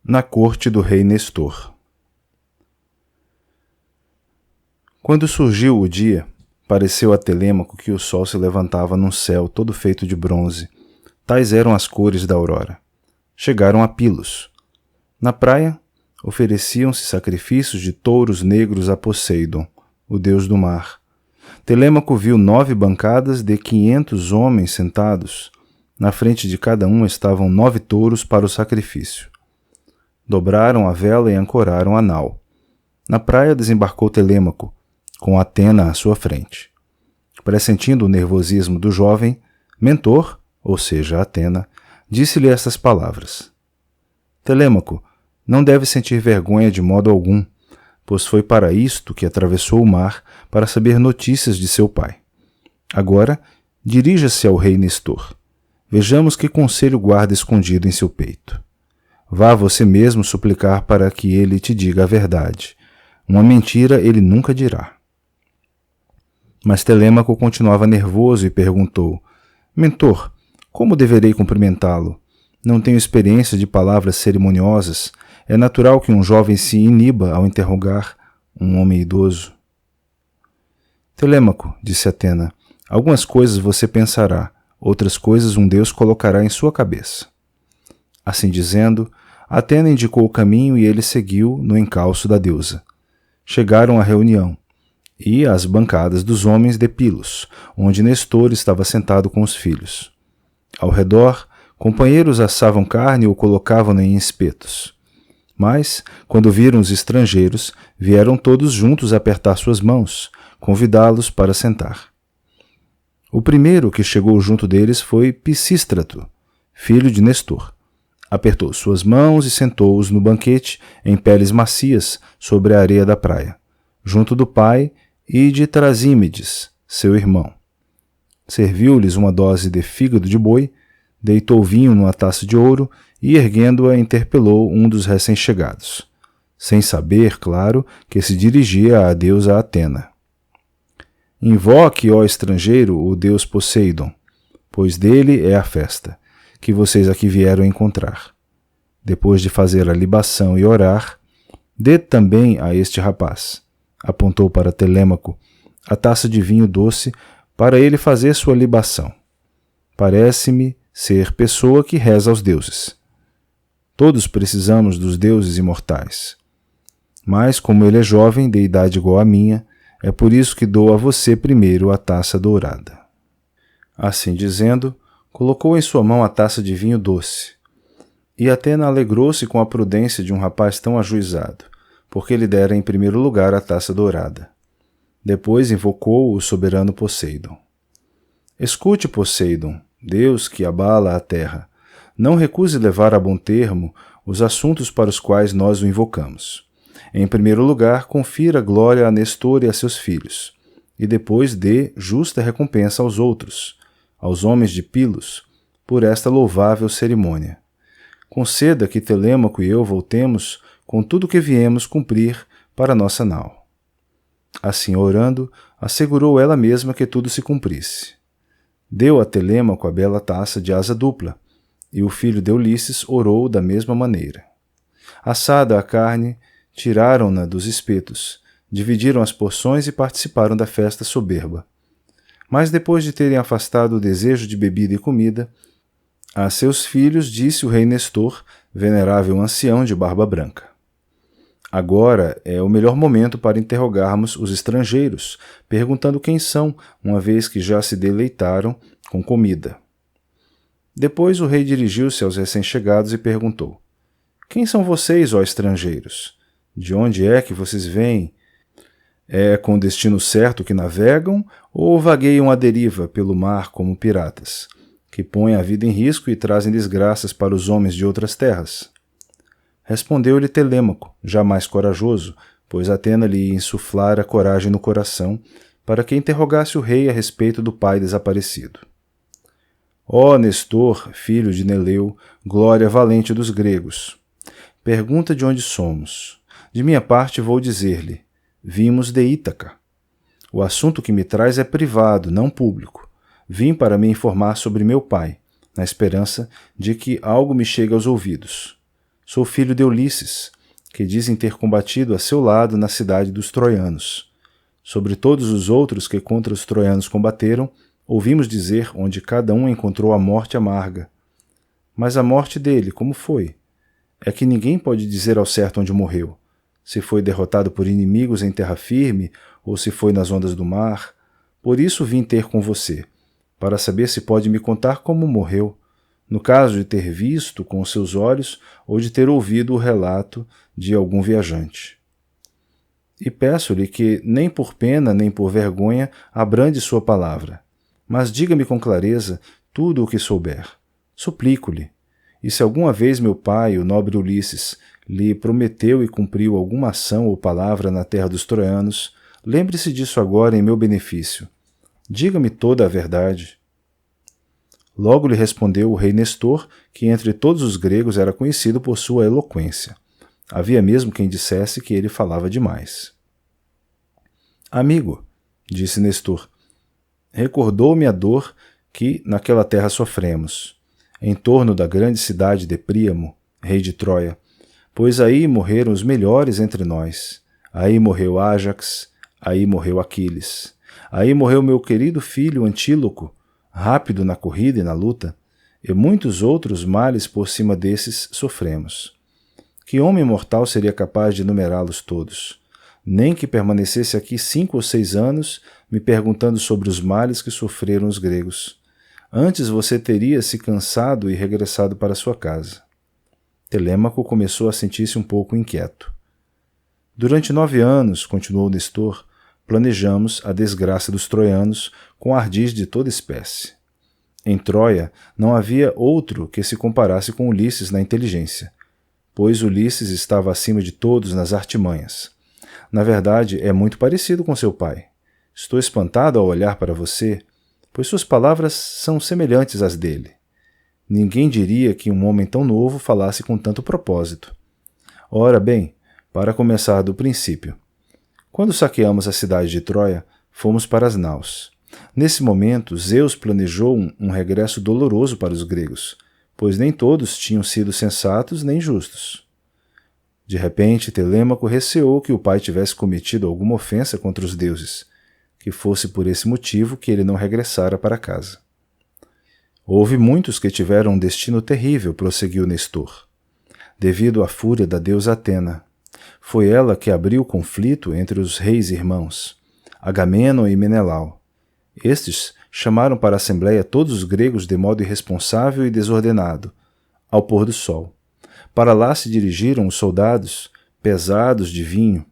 na corte do rei Nestor. Quando surgiu o dia, pareceu a Telêmaco que o sol se levantava num céu todo feito de bronze. Tais eram as cores da aurora. Chegaram a Pilos. Na praia, ofereciam-se sacrifícios de touros negros a Poseidon, o deus do mar. Telêmaco viu 9 bancadas de 500 homens sentados. Na frente de cada um estavam 9 touros para o sacrifício. Dobraram a vela e ancoraram a nau. Na praia desembarcou Telêmaco, com Atena à sua frente. Pressentindo o nervosismo do jovem, Mentor, ou seja, Atena, disse-lhe estas palavras: Telêmaco, não deve sentir vergonha de modo algum, pois foi para isto que atravessou o mar, para saber notícias de seu pai. Agora, dirija-se ao rei Nestor. Vejamos que conselho guarda escondido em seu peito. Vá você mesmo suplicar para que ele te diga a verdade. Uma mentira ele nunca dirá. Mas Telêmaco continuava nervoso e perguntou: Mentor, como deverei cumprimentá-lo? Não tenho experiência de palavras cerimoniosas. É natural que um jovem se iniba ao interrogar um homem idoso. Telêmaco, disse Atena, algumas coisas você pensará, outras coisas um deus colocará em sua cabeça. Assim dizendo, Atena indicou o caminho e ele seguiu no encalço da deusa. Chegaram à reunião e às bancadas dos homens de Pilos, onde Nestor estava sentado com os filhos. Ao redor, companheiros assavam carne ou colocavam-na em espetos. Mas, quando viram os estrangeiros, vieram todos juntos apertar suas mãos, convidá-los para sentar. O primeiro que chegou junto deles foi Pisístrato, filho de Nestor. Apertou suas mãos e sentou-os no banquete, em peles macias, sobre a areia da praia, junto do pai e de Trasímedes, seu irmão. Serviu-lhes uma dose de fígado de boi, deitou vinho numa taça de ouro e, erguendo-a, interpelou um dos recém-chegados, sem saber, claro, que se dirigia à deusa Atena. Invoque, ó estrangeiro, o deus Poseidon, pois dele é a festa, que vocês aqui vieram encontrar. Depois de fazer a libação e orar, dê também a este rapaz, apontou para Telêmaco, a taça de vinho doce para ele fazer sua libação. Parece-me ser pessoa que reza aos deuses. Todos precisamos dos deuses imortais. Mas, como ele é jovem, de idade igual à minha, é por isso que dou a você primeiro a taça dourada. Assim dizendo, colocou em sua mão a taça de vinho doce. E Atena alegrou-se com a prudência de um rapaz tão ajuizado, porque lhe dera em primeiro lugar a taça dourada. Depois invocou o soberano Poseidon. Escute, Poseidon, Deus que abala a terra, não recuse levar a bom termo os assuntos para os quais nós o invocamos. Em primeiro lugar, confira glória a Nestor e a seus filhos, e depois dê justa recompensa aos outros, aos homens de Pilos, por esta louvável cerimônia. Conceda que Telêmaco e eu voltemos com tudo o que viemos cumprir para nossa nau. Assim, orando, assegurou ela mesma que tudo se cumprisse. Deu a Telêmaco a bela taça de asa dupla, e o filho de Ulisses orou da mesma maneira. Assada a carne, tiraram-na dos espetos, dividiram as porções e participaram da festa soberba. Mas depois de terem afastado o desejo de bebida e comida, a seus filhos disse o rei Nestor, venerável ancião de barba branca: Agora é o melhor momento para interrogarmos os estrangeiros, perguntando quem são, uma vez que já se deleitaram com comida. Depois o rei dirigiu-se aos recém-chegados e perguntou: Quem são vocês, ó estrangeiros? De onde é que vocês vêm? É com destino certo que navegam ou vagueiam à deriva pelo mar como piratas, que põem a vida em risco e trazem desgraças para os homens de outras terras? Respondeu-lhe Telêmaco, já mais corajoso, pois Atena lhe insuflara coragem no coração, para que interrogasse o rei a respeito do pai desaparecido. Ó Nestor, filho de Neleu, glória valente dos gregos, pergunta de onde somos. De minha parte vou dizer-lhe: vimos de Ítaca. O assunto que me traz é privado, não público. Vim para me informar sobre meu pai, na esperança de que algo me chegue aos ouvidos. Sou filho de Ulisses, que dizem ter combatido a seu lado na cidade dos troianos. Sobre todos os outros que contra os troianos combateram, ouvimos dizer onde cada um encontrou a morte amarga. Mas a morte dele, como foi? É que ninguém pode dizer ao certo onde morreu. Se foi derrotado por inimigos em terra firme, ou se foi nas ondas do mar. Por isso vim ter com você, para saber se pode me contar como morreu, no caso de ter visto com os seus olhos ou de ter ouvido o relato de algum viajante. E peço-lhe que, nem por pena nem por vergonha, abrande sua palavra, mas diga-me com clareza tudo o que souber. Suplico-lhe. E se alguma vez meu pai, o nobre Ulisses, lhe prometeu e cumpriu alguma ação ou palavra na terra dos troianos, lembre-se disso agora em meu benefício. Diga-me toda a verdade. Logo lhe respondeu o rei Nestor, que entre todos os gregos era conhecido por sua eloquência. Havia mesmo quem dissesse que ele falava demais. Amigo, disse Nestor, recordou-me a dor que naquela terra sofremos, em torno da grande cidade de Príamo, rei de Troia, pois aí morreram os melhores entre nós. Aí morreu Ájax, aí morreu Aquiles, aí morreu meu querido filho Antíloco, rápido na corrida e na luta, e muitos outros males por cima desses sofremos. Que homem mortal seria capaz de enumerá-los todos? Nem que permanecesse aqui 5 ou 6 anos me perguntando sobre os males que sofreram os gregos. Antes você teria se cansado e regressado para sua casa. Telêmaco começou a sentir-se um pouco inquieto. Durante 9 anos, continuou Nestor, planejamos a desgraça dos troianos com ardis de toda espécie. Em Troia não havia outro que se comparasse com Ulisses na inteligência, pois Ulisses estava acima de todos nas artimanhas. Na verdade, é muito parecido com seu pai. Estou espantado ao olhar para você, pois suas palavras são semelhantes às dele. Ninguém diria que um homem tão novo falasse com tanto propósito. Ora bem, para começar do princípio. Quando saqueamos a cidade de Troia, fomos para as naus. Nesse momento, Zeus planejou um regresso doloroso para os gregos, pois nem todos tinham sido sensatos nem justos. De repente, Telêmaco receou que o pai tivesse cometido alguma ofensa contra os deuses, que fosse por esse motivo que ele não regressara para casa. Houve muitos que tiveram um destino terrível, prosseguiu Nestor, devido à fúria da deusa Atena. Foi ela que abriu o conflito entre os reis irmãos, Agamenon e Menelau. Estes chamaram para a assembleia todos os gregos de modo irresponsável e desordenado, ao pôr do sol. Para lá se dirigiram os soldados, pesados de vinho.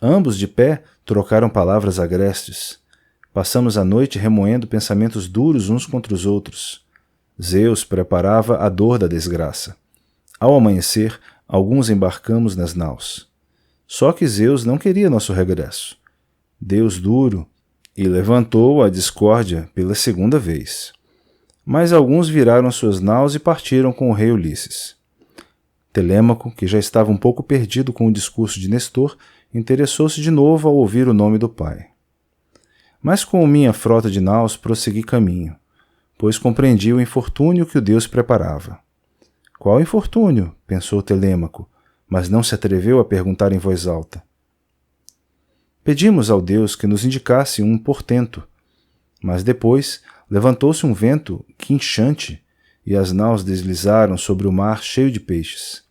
Ambos de pé trocaram palavras agrestes. Passamos a noite remoendo pensamentos duros uns contra os outros. Zeus preparava a dor da desgraça. Ao amanhecer, alguns embarcamos nas naus. Só que Zeus não queria nosso regresso. Deus duro, e levantou a discórdia pela segunda vez. Mas alguns viraram suas naus e partiram com o rei Ulisses. Telêmaco, que já estava um pouco perdido com o discurso de Nestor, interessou-se de novo ao ouvir o nome do pai. Mas com minha frota de naus prossegui caminho, pois compreendi o infortúnio que o Deus preparava. Qual infortúnio? Pensou Telêmaco, mas não se atreveu a perguntar em voz alta. Pedimos ao Deus que nos indicasse um portento, mas depois levantou-se um vento quinchante e as naus deslizaram sobre o mar cheio de peixes.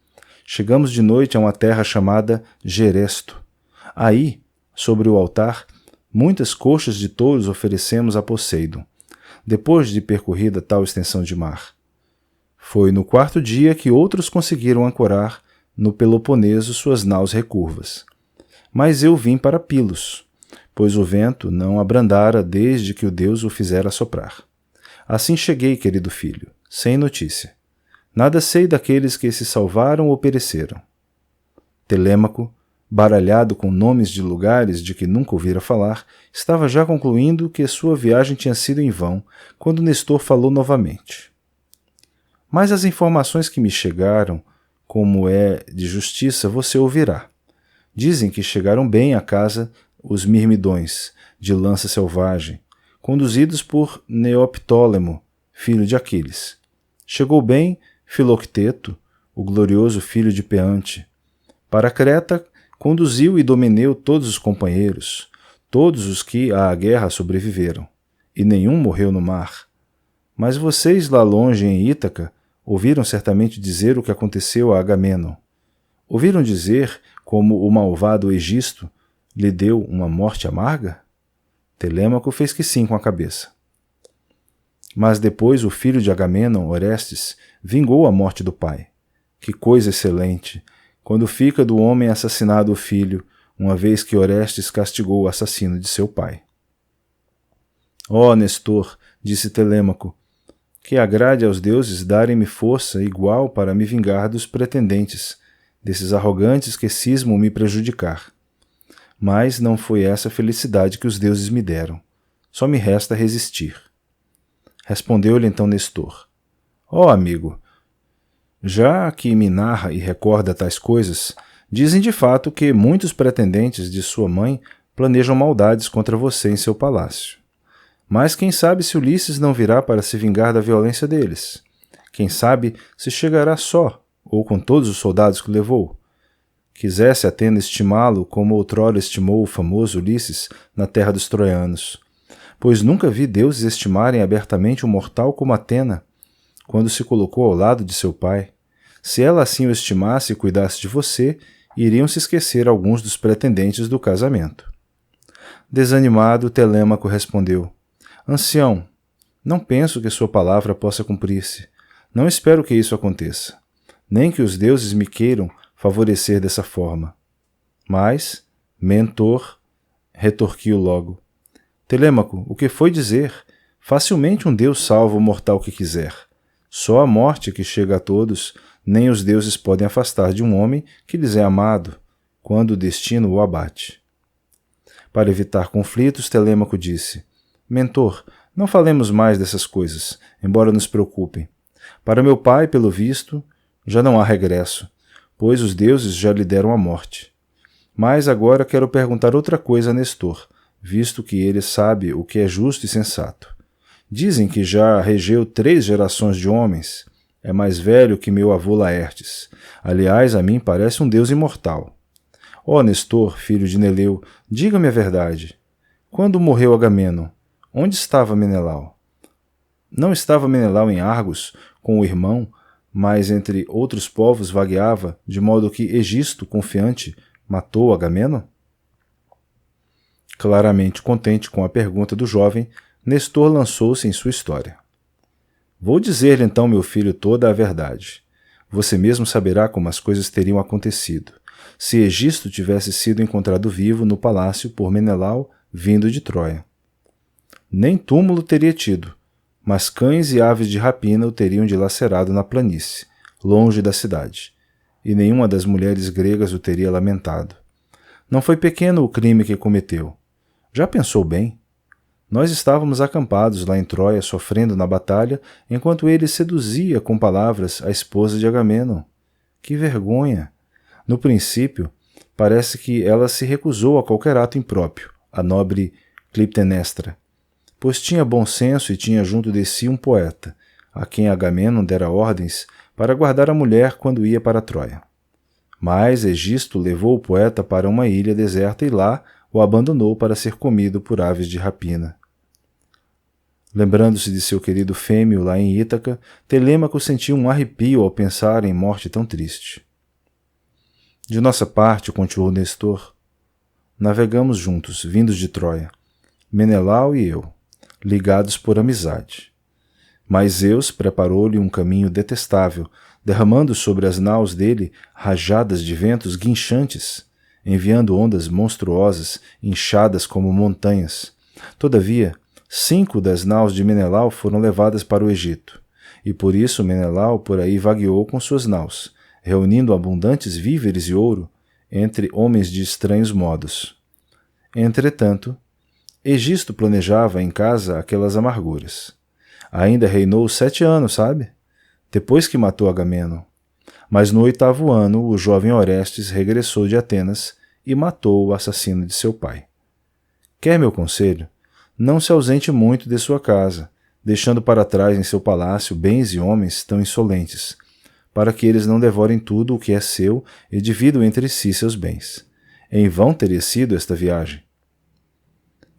Chegamos de noite a uma terra chamada Geresto. Aí, sobre o altar, muitas coxas de touros oferecemos a Poseidon, depois de percorrida tal extensão de mar. Foi no 4º dia que outros conseguiram ancorar no Peloponeso suas naus recurvas. Mas eu vim para Pilos, pois o vento não abrandara desde que o Deus o fizera soprar. Assim cheguei, querido filho, sem notícia. Nada sei daqueles que se salvaram ou pereceram. Telêmaco, baralhado com nomes de lugares de que nunca ouvira falar, estava já concluindo que sua viagem tinha sido em vão, quando Nestor falou novamente. Mas as informações que me chegaram, como é de justiça, você ouvirá. Dizem que chegaram bem à casa os mirmidões, de lança selvagem, conduzidos por Neoptólemo, filho de Aquiles. Chegou bem Filocteto, o glorioso filho de Peante. Para Creta conduziu Idomeneu todos os companheiros, todos os que à guerra sobreviveram, e nenhum morreu no mar. Mas vocês lá longe em Ítaca ouviram certamente dizer o que aconteceu a Agamenon. Ouviram dizer como o malvado Egisto lhe deu uma morte amarga? Telêmaco fez que sim com a cabeça. Mas depois o filho de Agamenon, Orestes, vingou a morte do pai. Que coisa excelente, quando fica do homem assassinado o filho, uma vez que Orestes castigou o assassino de seu pai. Ó Nestor, disse Telêmaco, que agrade aos deuses darem-me força igual para me vingar dos pretendentes, desses arrogantes que cismam me prejudicar. Mas não foi essa a felicidade que os deuses me deram. Só me resta resistir. Respondeu-lhe então Nestor. Ó amigo, já que me narra e recorda tais coisas, dizem de fato que muitos pretendentes de sua mãe planejam maldades contra você em seu palácio. Mas quem sabe se Ulisses não virá para se vingar da violência deles? Quem sabe se chegará só, ou com todos os soldados que levou? Quisesse Atena estimá-lo como outrora estimou o famoso Ulisses na terra dos troianos. Pois nunca vi deuses estimarem abertamente um mortal como Atena, quando se colocou ao lado de seu pai. Se ela assim o estimasse e cuidasse de você, iriam se esquecer alguns dos pretendentes do casamento. Desanimado, Telêmaco respondeu, Ancião, não penso que sua palavra possa cumprir-se. Não espero que isso aconteça, nem que os deuses me queiram favorecer dessa forma. Mas, mentor, retorquiu logo. Telêmaco, o que foi dizer? Facilmente um deus salva o mortal que quiser. Só a morte que chega a todos, nem os deuses podem afastar de um homem que lhes é amado, quando o destino o abate. Para evitar conflitos, Telêmaco disse, Mentor, não falemos mais dessas coisas, embora nos preocupem. Para meu pai, pelo visto, já não há regresso, pois os deuses já lhe deram a morte. Mas agora quero perguntar outra coisa a Nestor, visto que ele sabe o que é justo e sensato. Dizem que já regeu 3 gerações de homens. É mais velho que meu avô Laertes. Aliás, a mim parece um deus imortal. Ó Nestor, filho de Neleu, diga-me a verdade. Quando morreu Agamenon, onde estava Menelau? Não estava Menelau em Argos, com o irmão, mas entre outros povos vagueava, de modo que Egisto, confiante, matou Agamenon? Claramente contente com a pergunta do jovem, Nestor lançou-se em sua história. Vou dizer-lhe então, meu filho, toda a verdade. Você mesmo saberá como as coisas teriam acontecido, se Egisto tivesse sido encontrado vivo no palácio por Menelau, vindo de Troia. Nem túmulo teria tido, mas cães e aves de rapina o teriam dilacerado na planície, longe da cidade, e nenhuma das mulheres gregas o teria lamentado. Não foi pequeno o crime que cometeu. Já pensou bem? Nós estávamos acampados lá em Troia, sofrendo na batalha, enquanto ele seduzia com palavras a esposa de Agamenon. Que vergonha! No princípio, parece que ela se recusou a qualquer ato impróprio, a nobre Clitemnestra, pois tinha bom senso e tinha junto de si um poeta, a quem Agamenon dera ordens para guardar a mulher quando ia para Troia. Mas Egisto levou o poeta para uma ilha deserta e lá o abandonou para ser comido por aves de rapina. Lembrando-se de seu querido fêmeo lá em Ítaca, Telêmaco sentiu um arrepio ao pensar em morte tão triste. De nossa parte, continuou Nestor, navegamos juntos, vindos de Troia, Menelau e eu, ligados por amizade. Mas Zeus preparou-lhe um caminho detestável, derramando sobre as naus dele rajadas de ventos guinchantes, enviando ondas monstruosas, inchadas como montanhas. Todavia, 5 das naus de Menelau foram levadas para o Egito, e por isso Menelau por aí vagueou com suas naus, reunindo abundantes víveres e ouro entre homens de estranhos modos. Entretanto, Egisto planejava em casa aquelas amarguras. Ainda reinou 7 anos, sabe? Depois que matou Agamenon. Mas no 8º ano, o jovem Orestes regressou de Atenas e matou o assassino de seu pai. Quer meu conselho? Não se ausente muito de sua casa, deixando para trás em seu palácio bens e homens tão insolentes, para que eles não devorem tudo o que é seu e dividam entre si seus bens. Em vão teria sido esta viagem.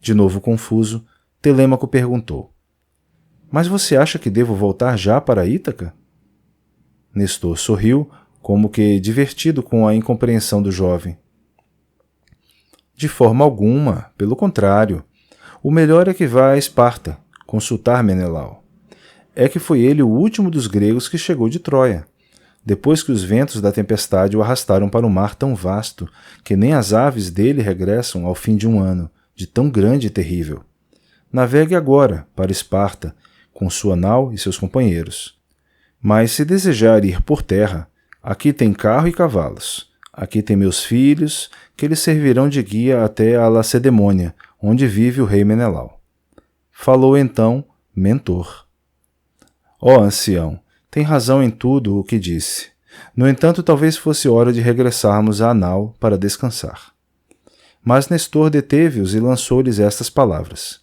De novo confuso, Telêmaco perguntou: Mas você acha que devo voltar já para Ítaca? Nestor sorriu, como que divertido com a incompreensão do jovem. De forma alguma, pelo contrário. O melhor é que vá a Esparta, consultar Menelau. É que foi ele o último dos gregos que chegou de Troia, depois que os ventos da tempestade o arrastaram para um mar tão vasto que nem as aves dele regressam ao fim de um ano, de tão grande e terrível. Navegue agora para Esparta, com sua nau e seus companheiros. Mas se desejar ir por terra, aqui tem carro e cavalos. Aqui tem meus filhos, que lhes servirão de guia até a Lacedemônia, onde vive o rei Menelau. Falou então Mentor. Ó ancião, tem razão em tudo o que disse. No entanto, talvez fosse hora de regressarmos à nau para descansar. Mas Nestor deteve-os e lançou-lhes estas palavras: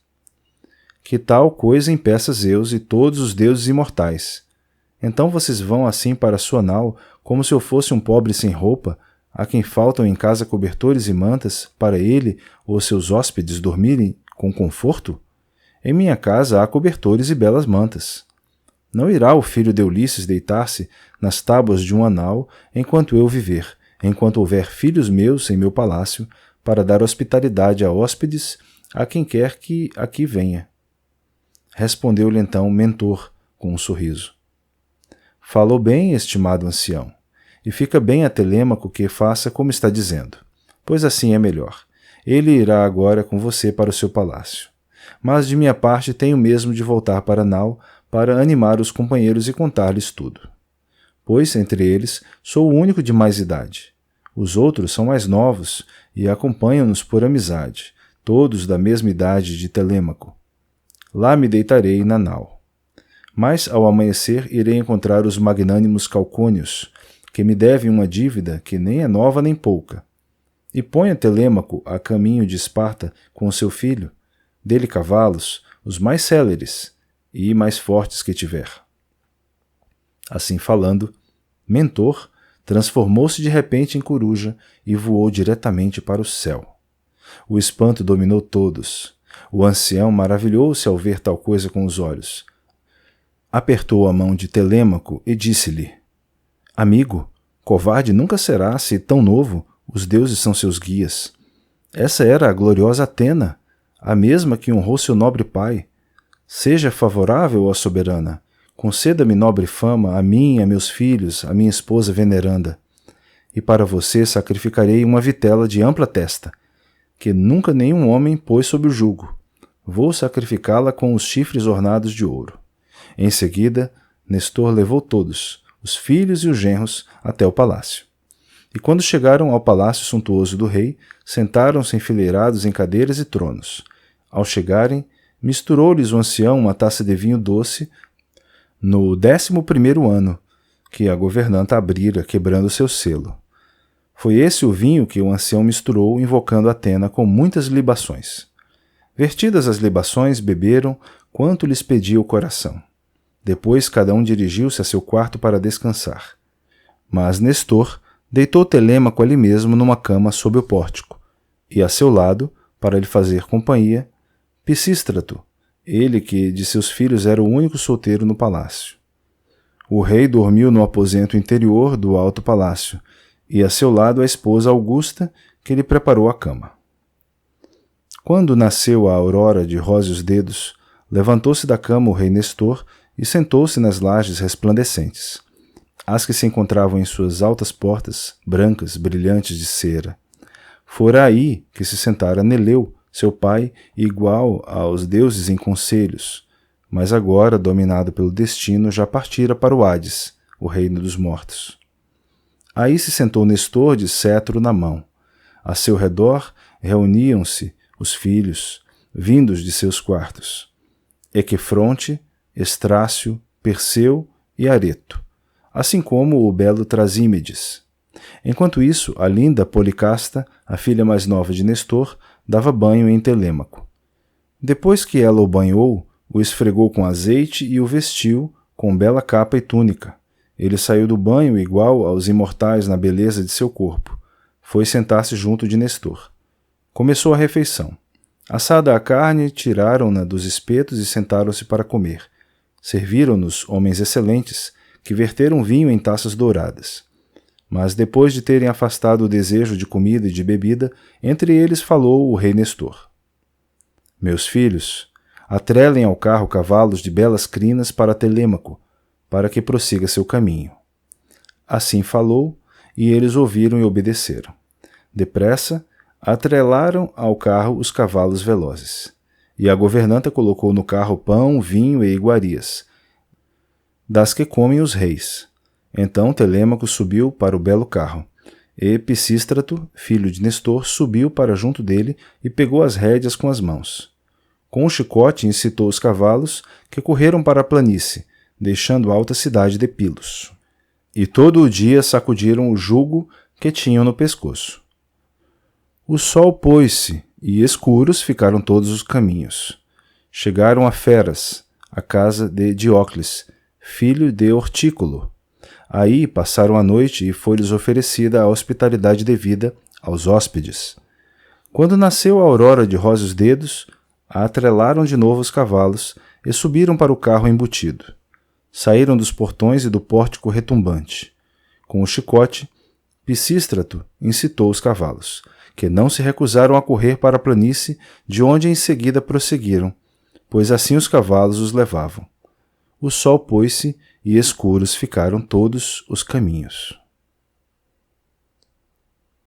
Que tal coisa impeça Zeus e todos os deuses imortais? Então vocês vão assim para sua nau, como se eu fosse um pobre sem roupa, a quem faltam em casa cobertores e mantas, para ele ou seus hóspedes dormirem com conforto? Em minha casa há cobertores e belas mantas. Não irá o filho de Ulisses deitar-se nas tábuas de uma nau enquanto eu viver, enquanto houver filhos meus em meu palácio, para dar hospitalidade a hóspedes a quem quer que aqui venha. Respondeu-lhe então Mentor, com um sorriso. Falou bem, estimado ancião, e fica bem a Telêmaco que faça como está dizendo, pois assim é melhor. Ele irá agora com você para o seu palácio. Mas de minha parte tenho mesmo de voltar para Nau para animar os companheiros e contar-lhes tudo. Pois, entre eles, sou o único de mais idade. Os outros são mais novos e acompanham-nos por amizade, todos da mesma idade de Telêmaco. Lá me deitarei na nau. Mas, ao amanhecer, irei encontrar os magnânimos Calcônios, que me devem uma dívida que nem é nova nem pouca. E ponha Telêmaco a caminho de Esparta com o seu filho, dele cavalos, os mais céleres e mais fortes que tiver. Assim falando, Mentor transformou-se de repente em coruja e voou diretamente para o céu. O espanto dominou todos. O ancião maravilhou-se ao ver tal coisa com os olhos. Apertou a mão de Telêmaco e disse-lhe: Amigo, covarde nunca será se, tão novo, os deuses são seus guias. Essa era a gloriosa Atena, a mesma que honrou seu nobre pai. Seja favorável, ó soberana. Conceda-me nobre fama a mim e a meus filhos, a minha esposa veneranda. E para você sacrificarei uma vitela de ampla testa, que nunca nenhum homem pôs sob o jugo. Vou sacrificá-la com os chifres ornados de ouro. Em seguida, Nestor levou todos, os filhos e os genros, até o palácio. E quando chegaram ao palácio suntuoso do rei, sentaram-se enfileirados em cadeiras e tronos. Ao chegarem, misturou-lhes o ancião uma taça de vinho doce no 11º ano, que a governanta abrira, quebrando seu selo. Foi esse o vinho que o ancião misturou, invocando Atena com muitas libações. Vertidas as libações, beberam quanto lhes pedia o coração. Depois cada um dirigiu-se a seu quarto para descansar. Mas Nestor deitou Telêmaco ali mesmo numa cama sob o pórtico, e a seu lado, para lhe fazer companhia, Pisístrato, ele que de seus filhos era o único solteiro no palácio. O rei dormiu no aposento interior do alto palácio, e a seu lado a esposa Augusta, que lhe preparou a cama. Quando nasceu a aurora de róseos dedos, levantou-se da cama o rei Nestor e sentou-se nas lajes resplandecentes, as que se encontravam em suas altas portas, brancas, brilhantes de cera. Fora aí que se sentara Neleu, seu pai, igual aos deuses em conselhos, mas agora, dominado pelo destino, já partira para o Hades, o reino dos mortos. Aí se sentou Nestor de cetro na mão. A seu redor reuniam-se os filhos, vindos de seus quartos: Equefronte, Estrácio, Perseu e Areto, assim como o belo Trasímedes. Enquanto isso, a linda Policasta, a filha mais nova de Nestor, dava banho em Telêmaco. Depois que ela o banhou, o esfregou com azeite e o vestiu com bela capa e túnica, Ele saiu do banho igual aos imortais na beleza de seu corpo. Foi sentar-se junto de Nestor. Começou a refeição. Assada a carne, tiraram-na dos espetos e sentaram-se para comer. Serviram-nos homens excelentes, que verteram vinho em taças douradas. Mas depois de terem afastado o desejo de comida e de bebida, entre eles falou o rei Nestor. Meus filhos, atrelem ao carro cavalos de belas crinas para Telêmaco, para que prossiga seu caminho. Assim falou, e eles ouviram e obedeceram. Depressa, atrelaram ao carro os cavalos velozes. E a governanta colocou no carro pão, vinho e iguarias, das que comem os reis. Então Telêmaco subiu para o belo carro, e Pisístrato, filho de Nestor, subiu para junto dele e pegou as rédeas com as mãos. Com o chicote incitou os cavalos, que correram para a planície, deixando a alta cidade de Pilos. E todo o dia sacudiram o jugo que tinham no pescoço. O sol pôs-se, e escuros ficaram todos os caminhos. Chegaram a Feras, a casa de Diocles, filho de Ortículo. Aí passaram a noite e foi-lhes oferecida a hospitalidade devida aos hóspedes. Quando nasceu a aurora de róseos dedos, atrelaram de novo os cavalos e subiram para o carro embutido. Saíram dos portões e do pórtico retumbante. Com o chicote, Pisístrato incitou os cavalos, que não se recusaram a correr para a planície, de onde em seguida prosseguiram, pois assim os cavalos os levavam. O sol pôs-se e escuros ficaram todos os caminhos.